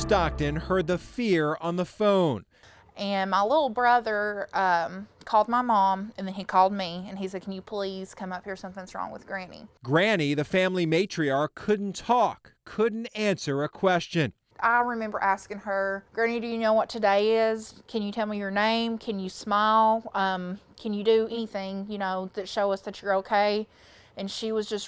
Stockton heard the fear on the phone. And my little brother called my mom, and then he called me, and he said, "Can you please come up here? Something's wrong with Granny." Granny, the family matriarch, couldn't talk, couldn't answer a question. I remember asking her, "Granny, do you know what today is? Can you tell me your name? Can you smile? Can you do anything, that show us that you're okay?" And she was just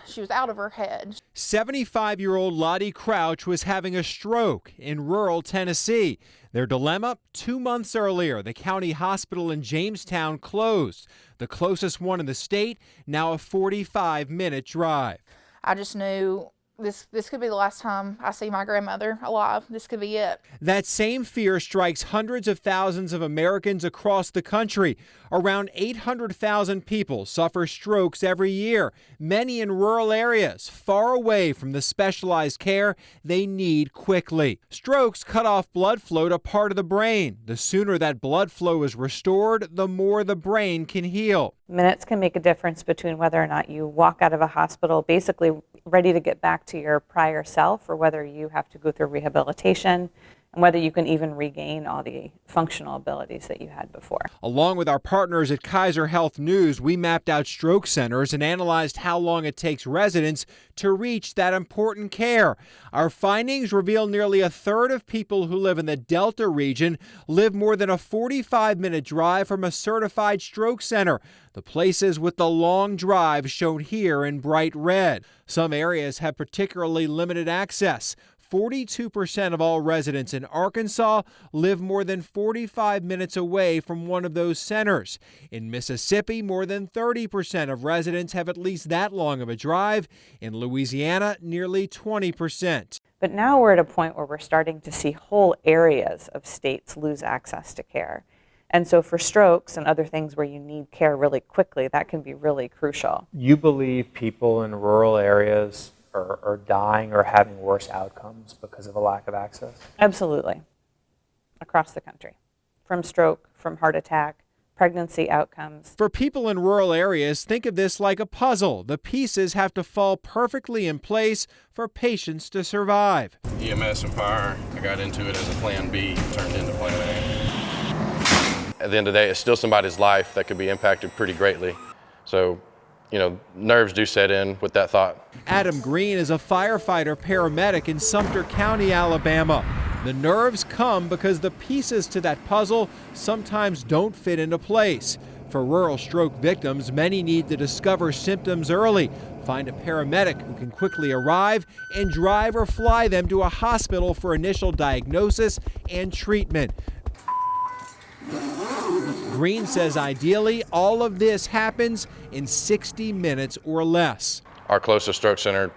she was out of her head. 75-year-old Lottie Crouch was having a stroke in rural Tennessee. Their dilemma, 2 months earlier, the county hospital in Jamestown closed. The closest one in the state, now a 45-minute drive. I just knew this could be the last time I see my grandmother alive. This could be it. That same fear strikes hundreds of thousands of Americans across the country. Around 800,000 people suffer strokes every year, many in rural areas, far away from the specialized care they need quickly. Strokes cut off blood flow to part of the brain. The sooner that blood flow is restored, the more the brain can heal. Minutes can make a difference between whether or not you walk out of a hospital basically ready to get back to your prior self, or whether you have to go through rehabilitation, and whether you can even regain all the functional abilities that you had before. Along with our partners at Kaiser Health News, we mapped out stroke centers and analyzed how long it takes residents to reach that important care. Our findings reveal nearly a third of people who live in the Delta region live more than a 45-minute drive from a certified stroke center. The places with the long drive shown here in bright red. Some areas have particularly limited access. 42% of all residents in Arkansas live more than 45 minutes away from one of those centers. In Mississippi, more than 30% of residents have at least that long of a drive. In Louisiana, nearly 20%. But now we're at a point where we're starting to see whole areas of states lose access to care. And so for strokes and other things where you need care really quickly, that can be really crucial. You believe people in rural areas are dying or having worse outcomes because of a lack of access? Absolutely. Across the country. From stroke, from heart attack, pregnancy outcomes. For people in rural areas, think of this like a puzzle. The pieces have to fall perfectly in place for patients to survive. EMS and fire, I got into it as a plan B, turned into plan A. At the end of the day, it's still somebody's life that could be impacted pretty greatly. So, nerves do set in with that thought. Adam Green is a firefighter paramedic in Sumter County, Alabama. The nerves come because the pieces to that puzzle sometimes don't fit into place. For rural stroke victims, many need to discover symptoms early, find a paramedic who can quickly arrive, and drive or fly them to a hospital for initial diagnosis and treatment. Green says ideally all of this happens in 60 minutes or less. Our closest stroke center,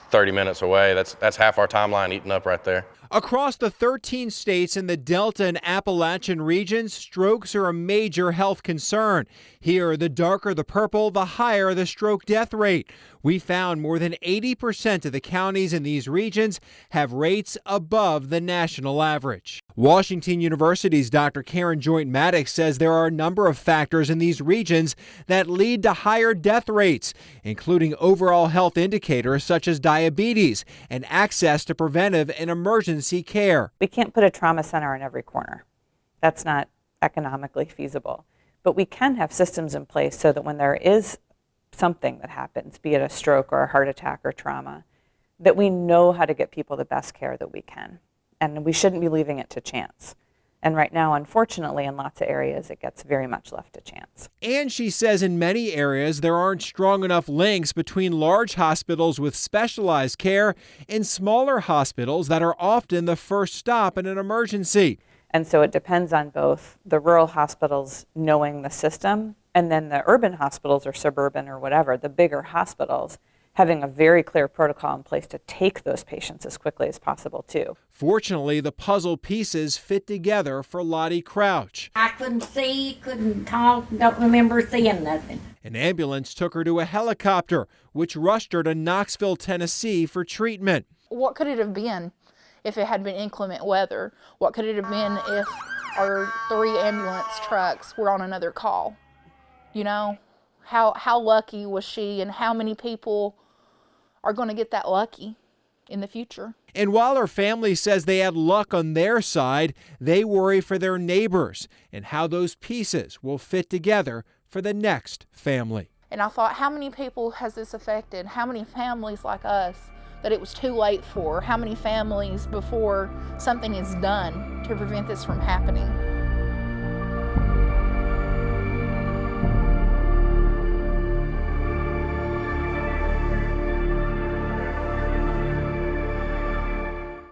30 minutes away. That's half our timeline eaten up right there. Across the 13 states in the Delta and Appalachian regions, strokes are a major health concern. Here, the darker the purple, the higher the stroke death rate. We found more than 80% of the counties in these regions have rates above the national average. Washington University's Dr. Karen Joint-Maddox says there are a number of factors in these regions that lead to higher death rates, including overall health indicators such as diabetes and access to preventive and emergency care. We can't put a trauma center in every corner. That's not economically feasible. But we can have systems in place so that when there is something that happens, be it a stroke or a heart attack or trauma, that we know how to get people the best care that we can. And we shouldn't be leaving it to chance. And right now, unfortunately, in lots of areas, it gets very much left to chance. And she says in many areas, there aren't strong enough links between large hospitals with specialized care and smaller hospitals that are often the first stop in an emergency. And so it depends on both the rural hospitals knowing the system, and then the urban hospitals or suburban or whatever, the bigger hospitals, having a very clear protocol in place to take those patients as quickly as possible too. Fortunately, the puzzle pieces fit together for Lottie Crouch. I couldn't see, couldn't talk, don't remember seeing nothing. An ambulance took her to a helicopter, which rushed her to Knoxville, Tennessee for treatment. What could it have been if it had been inclement weather? What could it have been if our 3 ambulance trucks were on another call? How lucky was she, and how many people are going to get that lucky in the future. And while her family says they had luck on their side, they worry for their neighbors and how those pieces will fit together for the next family. And I thought, how many people has this affected? How many families like us that it was too late for? How many families before something is done to prevent this from happening?